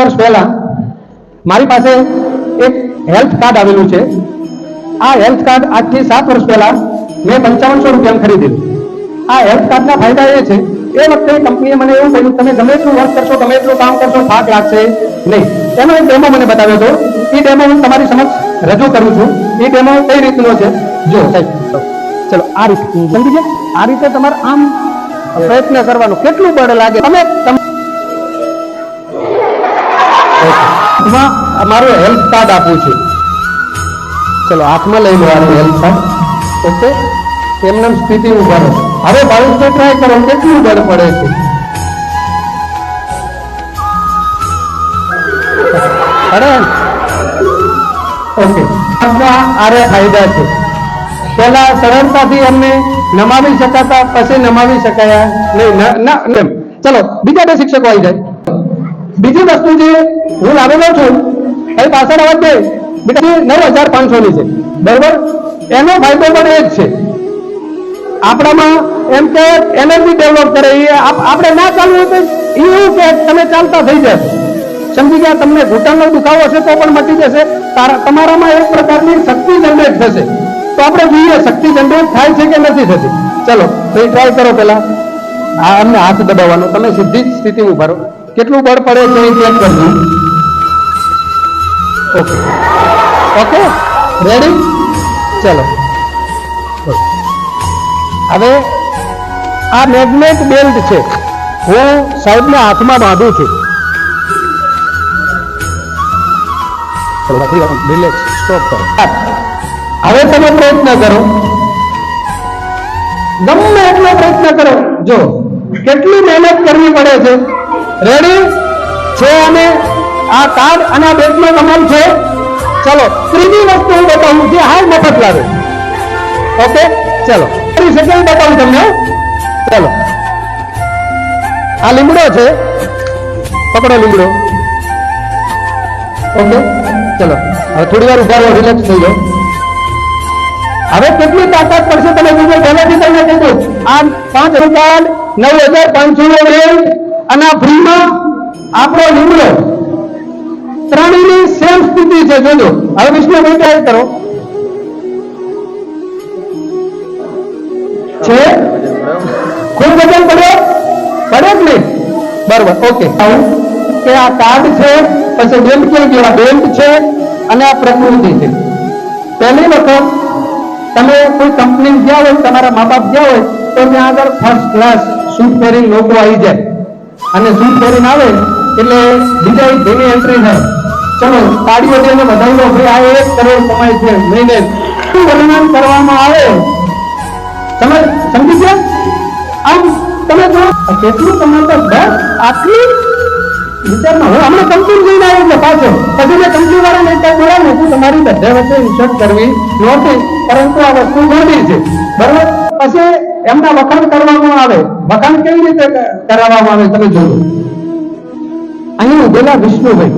વર્ષ પહેલા મારી પાસે એક હેલ્થ કાર્ડ આવેલું છે. આ હેલ્થ કાર્ડ આજથી 7 વર્ષ પહેલા મેં 5500 રૂપિયામાં ખરીદેલું. આ હેલ્થ કાર્ડના ફાયદા એ છે, એ વખતે કંપનીએ મને એવું કહ્યું, તમે ગમે એટલું વર્ક કરશો, ગમે એટલું કામ કરશો, થાક લાગશે નહીં. એનો એક ડેમો મને બતાવ્યો હતો. એ ડેમો હું તમારી સમક્ષ રજૂ કરું છું. એ ડેમો કઈ રીતનો છે જો સાહેબ. ચલો આ રીતે સમજી ગયા. આ રીતે તમારે આમ પ્રયત્ન કરવાનો, કેટલું બળ લાગે. તમે મારું હેલ્થ કાર્ડ આપું છું. ચલો હાથમાં લઈ લો આ હેલ્થ કાર્ડ. ઓકે, એમને સ્થિતિ ઉભા રહો. હવે 22 ટ્રાય કરો, કેટલું બળ પડે છે. ઓકે, આરે ફાયદા છે. પહેલા સરળતાથી અમને નમાવી શકાતા, પછી નમાવી શકાયા નહીં. ચલો બીજા 2 શિક્ષકો આવી જાય. બીજી વસ્તુ જે હું લાવેલો છું એ પાછળ આવત દે બેટા 9500 ની છે, બરોબર. એનો ફાયદો પણ એ જ છે, આપણામાં એમ કે એનર્જી ડેવલપ કરે. આપણે ના ચાલવું તો એવું કે તમે ચાલતા થઈ જશે. સમજી ગયા. તમને ઘૂંટણનો દુખાવો હશે તો પણ મટી જશે. તમારામાં એક પ્રકારની શક્તિ જનરેટ થશે. તો આપણે જોઈએ શક્તિ જનરેટ થાય છે કે નથી થતી. ચલો તો એ ટ્રાય કરો. પેલા અમને હાથ દબાવવાનો, તમે સીધી જ સ્થિતિ ઉભા રહો. કેટલું બળ પડે છે એ ચેક કરજો. Okay okay, ready. ચલો હવે આ મેગ્નેટ બેલ્ટ છે, હું સાહેબને હાથમાં બાંધું છું. રિલેક્સ, સ્ટોપ કરો. હવે તમે પ્રયત્ન કરો, ગમે એટલો પ્રયત્ન કરો. જો કેટલી મહેનત કરવી પડે છે. રેડી છે. અને આ કાર્ડ અને આ બેલ્ટનો કમાલ છે. ચલો ત્રીજી વસ્તુ હું બતાવું જે હાલ મફત લાવે. ઓકે ચલો 30 સેકન્ડ બતાવું તમને. ચલો આ લીમડો છે, પકડો લીમડો. ઓકે ચલો હવે થોડી વાર ઉભા રહો, રિલેક્સ થઈ જાઓ. હવે કેટલી તાકાત પડશે તમે જોજો. પહેલાથી તમને કહી દઉં, આ 5000 કાર્ડ, 9500 નો બેલ્ટ અને આ ફ્રીમાં આપણો લીમડો, ત્રણેયની સેમ સ્થિતિ છે. જોજો હવે વિષ્ણુભાઈ ટ્રાય કરો. છે ખૂબ વજન પડ્યો પડે જ નહીં, બરોબર. ઓકે, કે આ કાર્ડ છે, પછી બેલ્ટ કેવું કેવા બેલ્ટ છે અને આ પ્રકૃતિ છે. પહેલી વખત તમે કોઈ કંપની ગયા હોય, તમારા મા બાપ ગયા હોય તો ત્યાં આગળ ફર્સ્ટ ક્લાસ સૂટ પહેરીને લોકો આવી જાય. અને સૂટ પહેરીને આવે એટલે બીજા જેની એન્ટ્રી થાય. ચલો તાળીઓ દઈને બધાનો ભાઈ આ 1 કરોડ કમાય છે મહિને. શું વર્ણન કરવામાં આવે સમજી ગયા. આમ તમે જો કેટલું કમાતો, બસ આટલી વિચારમાં. હું હમણાં કંપની જઈને આવ્યો એટલે પાછો પછી મેં કંપની વાળાને એક બોલાવ્યું ને, તમારી બધા વચ્ચે ઇન્સર્ટ કરવી નહોતી, પરંતુ આ વસ્તુ ખોટી છે, બરાબર. પછી એમના વખાણ કરવામાં આવે. વખાણ કેવી રીતે કરાવવામાં આવે તમે જોજો. અહીં ઉભેલા વિષ્ણુભાઈ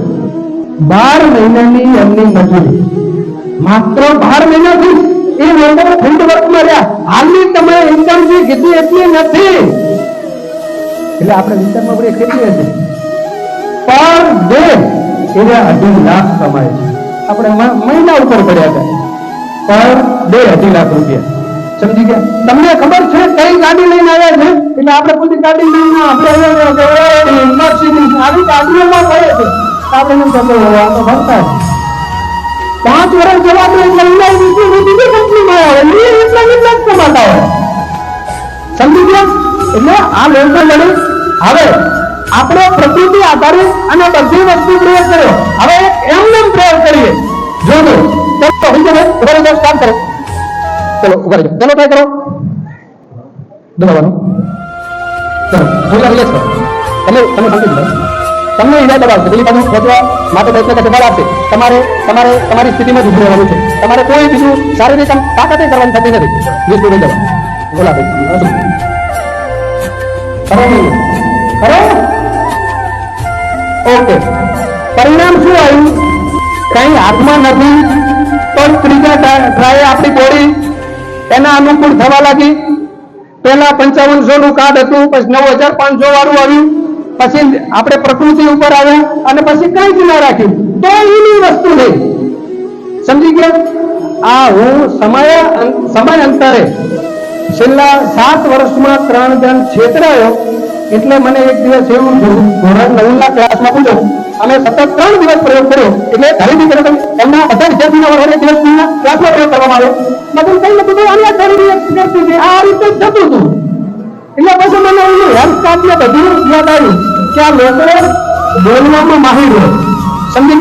12 મહિનાની એમની મજૂરી, માત્ર 12 મહિનાથી એ લોકો ફિલ્ડ વર્કમાં રહ્યા. હાલની તમે ઇન્કમ જે કીધી એટલી નથી, એટલે આપણે વિચારમાં પડે કેટલી હતી પર ડે. એને 2.5 લાખ કમાય છે. આપણે મહિના ઉપર પડ્યા હતા, પર ડે 2.5 લાખ રૂપિયા. સમજી ગયા. તમને ખબર છે કઈ ગાડી લઈને આવ્યા છે? એટલે આપણે કોઈ ગાડી લઈને આપણે આવી ગાડીઓમાં પડે છે. આપણે ભરતા 5 વર્ષ જવા દો એટલે બીજી કંપનીમાં આવે એટલા કમાતા હોય. સમજી ગયા. એટલે આ લોકો મળે. હવે આપણે પ્રકૃતિ આધારિત અને બધી વસ્તુ પ્રયોગ કર્યો. હવે એમને પ્રયોગ કરીએ. જોજો ચલો સ્ટાર્ટ કરો. ચલો ઉભા રહી જાઓ. ચલો ટ્રાય કરો દબાવવાનું. ચલો થોડા રિલેક્સ કરો. તમે સમજી લો. તમને હિદાયત દબાવશે, પેલી બાજુ ખેંચવા માટે પ્રયત્ન કરશે, બળ આપશે. તમારી સ્થિતિમાં જ ઉભું રહેવાનું છે. તમારે કોઈ બીજું શારીરિક તાકાતે કરવાની થતી નથી. વિષ્ણુભાઈ દબા બોલાભાઈ કરો. ઓકે, પરિણામ શું આવ્યું? કઈ હાથમાં નથી, પણ ત્રીજા ટ્રાય આપણી બોડી એના અનુકૂળ થવા લાગી. પહેલા 5500 નું કાર્ડ હતું, પછી 9500 વાળું આવ્યું. પછી આપણે પ્રકૃતિ ઉપર આવ્યા અને પછી કઈ જ ના રાખ્યું તો એની વસ્તુ નહીં. સમજી ગયા? આ હું સમય અંતરે છેલ્લા 7 વર્ષમાં 3 જણ છેતરાયો એટલે મને એક દિવસ એવું થયું, ધોરણ 9ના ક્લાસમાં પૂછો, અમે સતત 3 દિવસ પ્રયોગ કર્યો એટલે ખરીદી કર્યો એમના બધા વિદ્યાર્થીના વડે દિવસના ક્લાસમાં પ્રયોગ કરવામાં આવ્યો. મતલબ કઈ નથી તો અન્ય ખરીદી આ રીતે જતું હતું. એટલે પછી મને એનું હેલ્થ કાર્ડ ને બધું યાદ આવ્યું કે આ લોકો બોલવામાં માહિર હોય. સમજી